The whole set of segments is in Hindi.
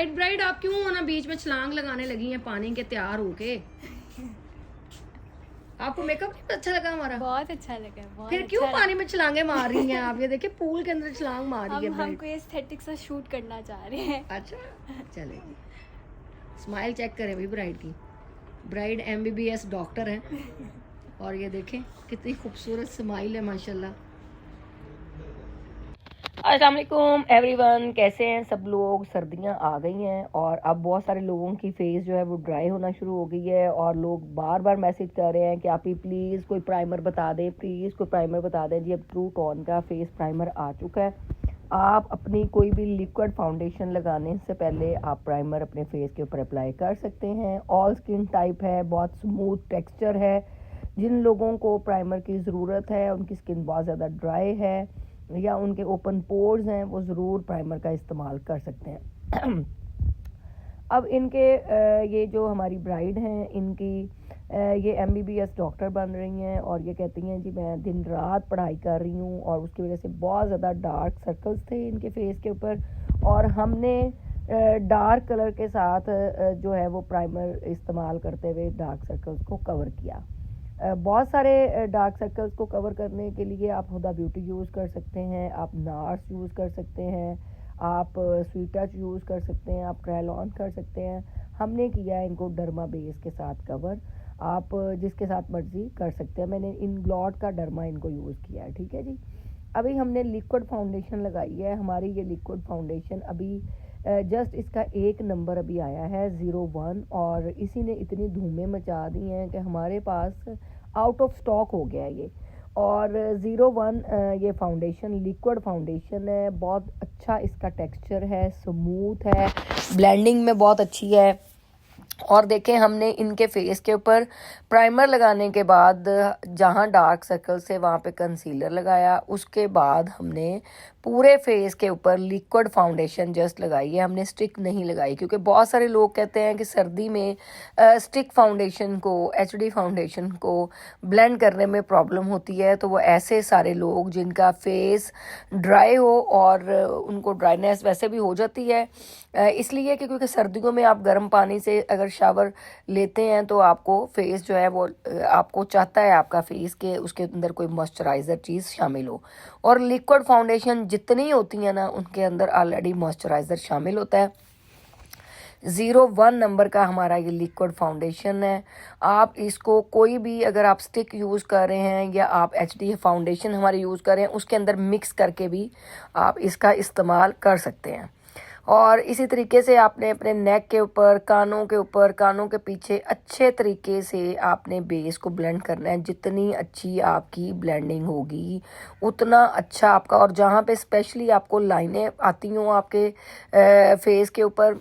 ब्राइड आप क्यों ना बीच में छलांग लगाने लगी हैं पानी के तैयार होके? आपको मेकअप नहीं अच्छा लगा हमारा? बहुत अच्छा लगा, बहुत फिर अच्छा क्यों लगा। पानी में छलांगे मार रही हैं आप? ये देखिए पूल के अंदर छलांग मार रही है हम ब्राइड। कोई एस्थेटिक सा शूट करना चाह रहे हैं। अच्छा चलेगी। स्माइल चेक करें भाई ब्राइड की। ब्राइड MBBS डॉक्टर है और ये देखें कितनी खूबसूरत स्माइल है माशाल्लाह। अस्सलाम वालेकुम एवरीवन, कैसे हैं सब लोग? सर्दियां आ गई हैं और अब बहुत सारे लोगों की फेस जो है वो ड्राई होना शुरू हो गई है और लोग बार बार मैसेज कर रहे हैं कि आप ही प्लीज़ कोई प्राइमर बता दें, प्लीज़ कोई प्राइमर बता दें। जी अब ट्रू टोन का फेस प्राइमर आ चुका है। आप अपनी कोई भी लिक्विड फाउंडेशन लगाने से पहले आप प्राइमर अपने फेस के ऊपर अप्लाई कर सकते हैं। ऑल स्किन टाइप है, बहुत स्मूथ टेक्सचर है। जिन लोगों को प्राइमर की ज़रूरत है, उनकी स्किन बहुत ज़्यादा ड्राई है या उनके ओपन पोर्स हैं, वो ज़रूर प्राइमर का इस्तेमाल कर सकते हैं। अब इनके ये जो हमारी ब्राइड हैं, इनकी ये MBBS डॉक्टर बन रही हैं और ये कहती हैं जी मैं दिन रात पढ़ाई कर रही हूँ और उसकी वजह से बहुत ज़्यादा डार्क सर्कल्स थे इनके फेस के ऊपर और हमने डार्क कलर के साथ जो है वो प्राइमर इस्तेमाल करते हुए डार्क सर्कल्स को कवर किया। बहुत सारे डार्क सर्कल्स को कवर करने के लिए आप हुदा ब्यूटी यूज़ कर सकते हैं, आप नार्स यूज़ कर सकते हैं, आप स्वीट टच यूज़ कर सकते हैं, आप क्रेलॉन कर सकते हैं। हमने किया है इनको डर्मा बेस के साथ कवर, आप जिसके साथ मर्जी कर सकते हैं। मैंने इंग्लॉट का डर्मा इनको यूज़ किया है, ठीक है जी। अभी हमने लिक्विड फाउंडेशन लगाई है। हमारी ये लिक्विड फाउंडेशन अभी जस्ट इसका एक नंबर अभी आया है 01 और इसी ने इतनी धूमें मचा दी हैं कि हमारे पास आउट ऑफ स्टॉक हो गया है ये। और 01 ये फाउंडेशन लिक्विड फाउंडेशन है, बहुत अच्छा इसका टेक्सचर है, स्मूथ है, ब्लेंडिंग में बहुत अच्छी है। और देखें हमने इनके फेस के ऊपर प्राइमर लगाने के बाद जहाँ डार्क सर्कल्स थे वहाँ पे कंसीलर लगाया, उसके बाद हमने पूरे फेस के ऊपर लिक्विड फाउंडेशन जस्ट लगाई है, हमने स्टिक नहीं लगाई क्योंकि बहुत सारे लोग कहते हैं कि सर्दी में स्टिक फाउंडेशन को HD फाउंडेशन को ब्लेंड करने में प्रॉब्लम होती है। तो वो ऐसे सारे लोग जिनका फेस ड्राई हो और उनको ड्राइनेस वैसे भी हो जाती है इसलिए कि क्योंकि सर्दियों में आप गर्म पानी से अगर शावर लेते हैं तो आपको फेस जो है वो आपको चाहता है आपका फेस के उसके अंदर कोई मॉइस्चराइज़र चीज़ शामिल हो और लिक्विड फाउंडेशन जितनी होती हैं ना उनके अंदर ऑलरेडी मॉइस्चराइज़र शामिल होता है। 01 नंबर का हमारा ये लिक्विड फाउंडेशन है। आप इसको कोई भी अगर आप स्टिक यूज़ कर रहे हैं या आप HD फाउंडेशन हमारे यूज़ कर रहे हैं उसके अंदर मिक्स करके भी आप इसका इस्तेमाल कर सकते हैं। और इसी तरीके से आपने अपने नेक के ऊपर, कानों के ऊपर, कानों के पीछे अच्छे तरीके से आपने बेस को ब्लेंड करना है। जितनी अच्छी आपकी ब्लेंडिंग होगी उतना अच्छा आपका, और जहाँ पे स्पेशली आपको लाइनें आती हों आपके फेस के ऊपर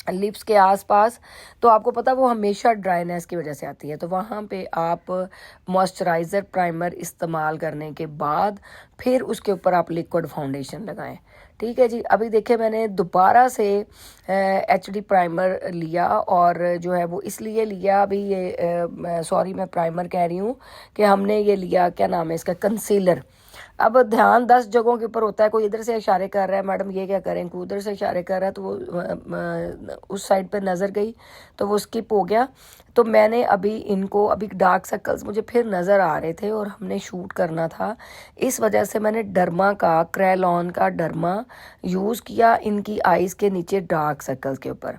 लिप्स के आसपास, तो आपको पता वो हमेशा ड्राइनेस की वजह से आती है। तो वहाँ पे आप मॉइस्चराइज़र प्राइमर इस्तेमाल करने के बाद फिर उसके ऊपर आप लिक्विड फाउंडेशन लगाएं, ठीक है जी। अभी देखिए मैंने दोबारा से HD प्राइमर लिया और जो है वो इसलिए लिया, अभी ये सॉरी मैं प्राइमर कह रही हूँ कि हमने ये लिया, क्या नाम है इसका, कंसीलर। अब ध्यान 10 जगहों के ऊपर होता है। कोई इधर से इशारे कर रहा है, मैडम ये क्या करें, कोई उधर से इशारे कर रहा है, तो वो उस साइड पर नज़र गई तो वो स्किप हो गया। तो मैंने अभी इनको, अभी डार्क सर्कल्स मुझे फिर नज़र आ रहे थे और हमने शूट करना था, इस वजह से मैंने डर्मा का, क्रेलॉन का डर्मा यूज़ किया इनकी आइज़ के नीचे डार्क सर्कल्स के ऊपर।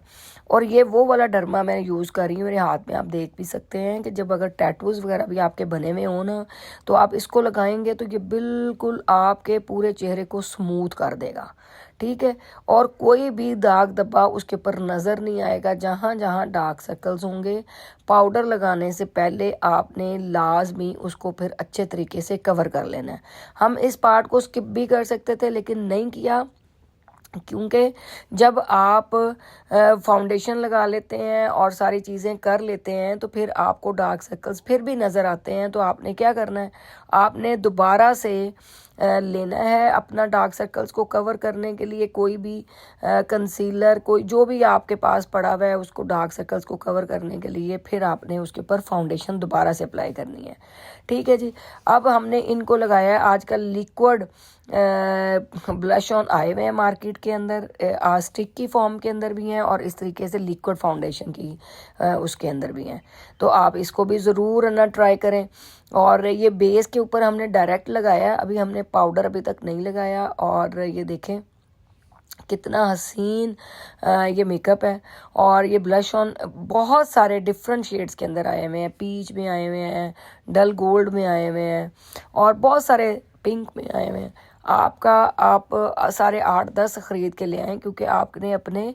और ये वो वाला डर्मा मैं यूज़ कर रही हूँ, मेरे हाथ में आप देख भी सकते हैं कि जब अगर टैटूज़ वगैरह भी आपके बने हुए हो ना तो आप इसको लगाएंगे तो ये बिल्कुल आपके पूरे चेहरे को स्मूथ कर देगा, ठीक है। और कोई भी दाग धब्बा उसके ऊपर नज़र नहीं आएगा। जहाँ जहाँ डार्क सर्कल्स होंगे पाउडर लगाने से पहले आपने लाजमी उसको फिर अच्छे तरीके से कवर कर लेना है। हम इस पार्ट को स्किप भी कर सकते थे लेकिन नहीं किया, क्योंकि जब आप फाउंडेशन लगा लेते हैं और सारी चीज़ें कर लेते हैं तो फिर आपको डार्क सर्कल्स फिर भी नज़र आते हैं। तो आपने क्या करना है, आपने दोबारा से लेना है अपना डार्क सर्कल्स को कवर करने के लिए कोई भी कंसीलर, कोई जो भी आपके पास पड़ा हुआ है उसको डार्क सर्कल्स को कवर करने के लिए फिर आपने उसके ऊपर फाउंडेशन दोबारा से अप्लाई करनी है। ठीक है जी। अब हमने इनको लगाया है, आजकल लिक्विड ब्लश ऑन आए हुए हैं मार्केट के अंदर, स्टिक की फॉर्म के अंदर भी हैं और इस तरीके से लिक्विड फाउंडेशन की उसके अंदर भी हैं। तो आप इसको भी ज़रूर ना ट्राई करें। और ये बेस के ऊपर हमने डायरेक्ट लगाया है, अभी हमने पाउडर अभी तक नहीं लगाया। और ये देखें कितना हसीन ये मेकअप है। और ये ब्लश ऑन बहुत सारे डिफरेंट शेड्स के अंदर आए हुए हैं, पीच में आए हुए हैं, डल गोल्ड में आए हुए हैं और बहुत सारे पिंक में आए हुए हैं। आप सारे 8-10 ख़रीद के ले आएँ, क्योंकि आपने अपने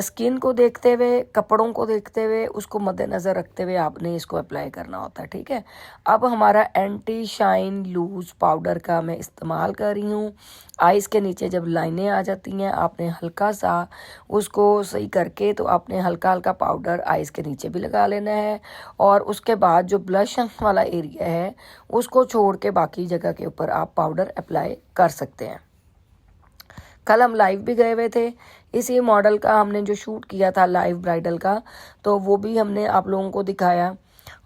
स्किन को देखते हुए, कपड़ों को देखते हुए, उसको मद्देनज़र रखते हुए आपने इसको अप्लाई करना होता है। ठीक है। अब हमारा एंटी शाइन लूज़ पाउडर का मैं इस्तेमाल कर रही हूँ। आइज़ के नीचे जब लाइनें आ जाती हैं आपने हल्का सा उसको सही करके तो आपने हल्का हल्का पाउडर आइज़ के नीचे भी लगा लेना है। और उसके बाद जो ब्लश वाला एरिया है उसको छोड़ के बाकी जगह के ऊपर आप पाउडर अप्लाई कर सकते हैं। कल हम लाइव भी गए हुए थे, इसी मॉडल का हमने जो शूट किया था लाइव ब्राइडल का, तो वो भी हमने आप लोगों को दिखाया।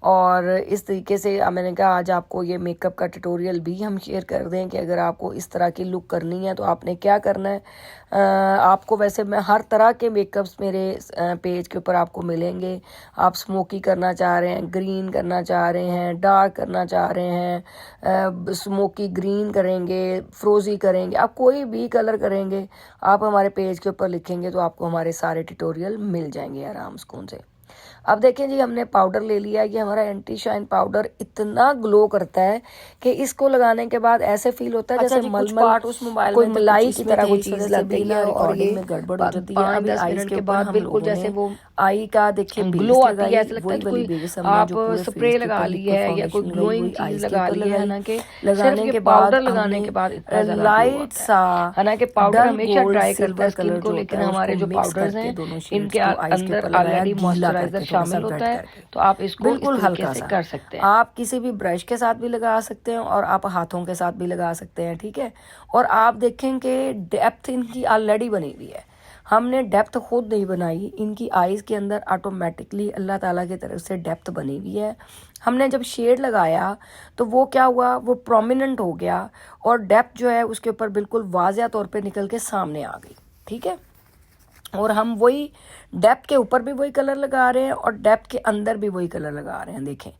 और इस तरीके से मैंने कहा आज आपको ये मेकअप का ट्यूटोरियल भी हम शेयर कर दें कि अगर आपको इस तरह की लुक करनी है तो आपने क्या करना है। आपको वैसे मैं हर तरह के मेकअप्स मेरे पेज के ऊपर आपको मिलेंगे। आप स्मोकी करना चाह रहे हैं, ग्रीन करना चाह रहे हैं, डार्क करना चाह रहे हैं, स्मोकी ग्रीन करेंगे, फ्रोजी करेंगे, आप कोई भी कलर करेंगे आप हमारे पेज के ऊपर लिखेंगे तो आपको हमारे सारे ट्यूटोरियल मिल जाएंगे आराम सुकून से। अब देखें जी, हमने पाउडर ले लिया। ये हमारा एंटी शाइन पाउडर इतना ग्लो करता है कि इसको लगाने के बाद ऐसे फील होता है जैसे मलमल उस मोबाइल कोई मलाई की तरह कोई चीज लग गई है और ये गड़बड़ हो जाती है। अभी 10 मिनट के बाद बिल्कुल जैसे वो आई का देखिए ग्लो आती है, ऐसा लगता है कोई आप स्प्रे लगा ली है या कोई ग्लोइंग चीज लगा ली है ना, कि लगाने के बाद पाउडर लगाने के बाद लाइट सा, हालांकि पाउडर हमेशा ड्राई करता है स्किन को, लेकिन हमारे जो पाउडर्स हैं इनके अंदर ऑलरेडी मॉइस्चराइजर शामिल होता है, तो आप इसको बिल्कुल हल्का से कर सकते हैं। आप किसी भी ब्रश के साथ भी लगा सकते हैं और आप हाथों के साथ भी लगा सकते हैं। ठीक है। और आप देखें कि डेप्थ इनकी ऑलरेडी बनी हुई है, हमने डेप्थ खुद नहीं बनाई, इनकी आईज के अंदर ऑटोमेटिकली अल्लाह ताला की तरफ से डेप्थ बनी हुई है। हमने जब शेड लगाया तो वो क्या हुआ, वो प्रोमिनेंट हो गया और डेप्थ जो है उसके ऊपर बिल्कुल वाज़िया तौर पे निकल के सामने आ गई। ठीक है। और हम वही डेप्थ के ऊपर भी वही कलर लगा रहे हैं और डेप्थ के अंदर भी वही कलर लगा रहे हैं। देखें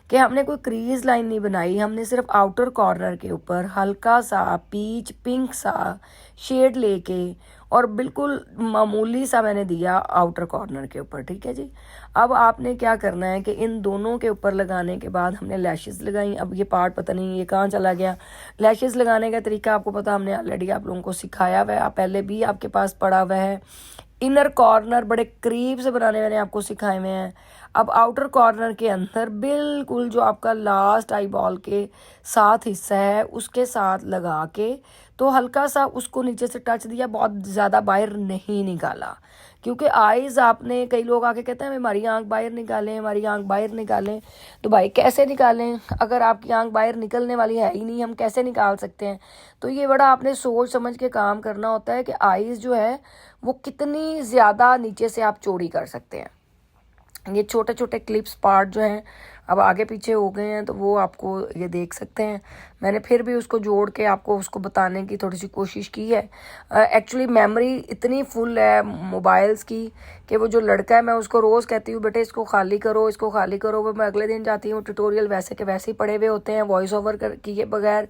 कि हमने कोई क्रीज लाइन नहीं बनाई, हमने सिर्फ आउटर कॉर्नर के ऊपर हल्का सा पीच पिंक सा शेड लेके और बिल्कुल मामूली सा मैंने दिया आउटर कॉर्नर के ऊपर। ठीक है जी। अब आपने क्या करना है कि इन दोनों के ऊपर लगाने के बाद हमने लैशेस लगाई। अब ये पार्ट पता नहीं ये कहाँ चला गया। लैशेस लगाने का तरीका आपको पता, हमने ऑलरेडी आप लोगों को सिखाया हुआ है, पहले भी आपके पास पड़ा हुआ है। इनर कॉर्नर बड़े करीब से बनाने मैंने आपको सिखाए हुए हैं। अब आउटर कॉर्नर के अंदर बिल्कुल जो आपका लास्ट आई बॉल के साथ हिस्सा है उसके साथ लगा के तो हल्का सा उसको नीचे से टच दिया, बहुत ज़्यादा बाहर नहीं निकाला, क्योंकि आईज़ आपने कई लोग आके कहते हैं हमारी आंख बाहर निकालें, हमारी आंख बाहर निकालें। तो भाई कैसे निकालें, अगर आपकी आंख बाहर निकलने वाली है ही नहीं, हम कैसे निकाल सकते हैं। तो ये बड़ा आपने सोच समझ के काम करना होता है कि आईज़ जो है वो कितनी ज़्यादा नीचे से आप चौड़ी कर सकते हैं। ये छोटे छोटे क्लिप्स पार्ट जो हैं अब आगे पीछे हो गए हैं तो वो आपको ये देख सकते हैं। मैंने फिर भी उसको जोड़ के आपको उसको बताने की थोड़ी सी कोशिश की है। एक्चुअली मेमोरी इतनी फुल है मोबाइल्स की कि वो जो लड़का है मैं उसको रोज़ कहती हूँ बेटे इसको खाली करो, इसको खाली करो, वो मैं अगले दिन जाती हूँ ट्यूटोरियल वैसे के वैसे ही पड़े हुए होते हैं वॉइस ओवर किए बगैर,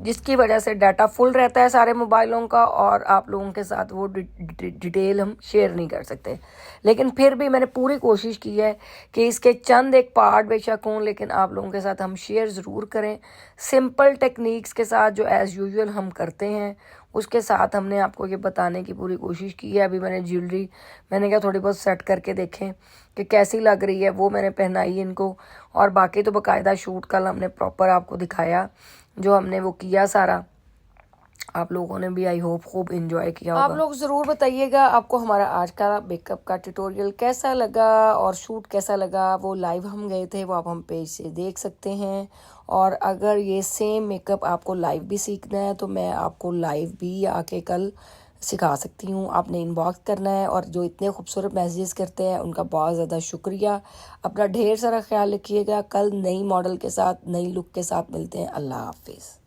जिसकी वजह से डाटा फुल रहता है सारे मोबाइलों का और आप लोगों के साथ वो डिटेल हम शेयर नहीं कर सकते। लेकिन फिर भी मैंने पूरी कोशिश की है कि इसके चंद एक पार्ट बेशक हों लेकिन आप लोगों के साथ हम शेयर ज़रूर करें, सिंपल टेक्निक्स के साथ जो एज़ यूजुअल हम करते हैं उसके साथ हमने आपको ये बताने की पूरी कोशिश की है। अभी मैंने ज्वेलरी मैंने क्या थोड़ी बहुत सेट करके देखें कि कैसी लग रही है, वो मैंने पहनाई इनको। और बाकी तो बाकायदा शूट कल हमने प्रॉपर आपको दिखाया जो हमने वो किया सारा। आप लोगों ने भी आई होप खूब एंजॉय किया होगा। आप लोग ज़रूर बताइएगा आपको हमारा आज का मेकअप का ट्यूटोरियल कैसा लगा और शूट कैसा लगा। वो लाइव हम गए थे, वो आप हम पेज से देख सकते हैं। और अगर ये सेम मेकअप आपको लाइव भी सीखना है तो मैं आपको लाइव भी आके कल सिखा सकती हूँ। आपने इनबॉक्स करना है, और जो इतने खूबसूरत मैसेजेस करते हैं उनका बहुत ज़्यादा शुक्रिया। अपना ढेर सारा ख्याल रखिएगा। कल नई मॉडल के साथ, नई लुक के साथ मिलते हैं। अल्लाह हाफिज़।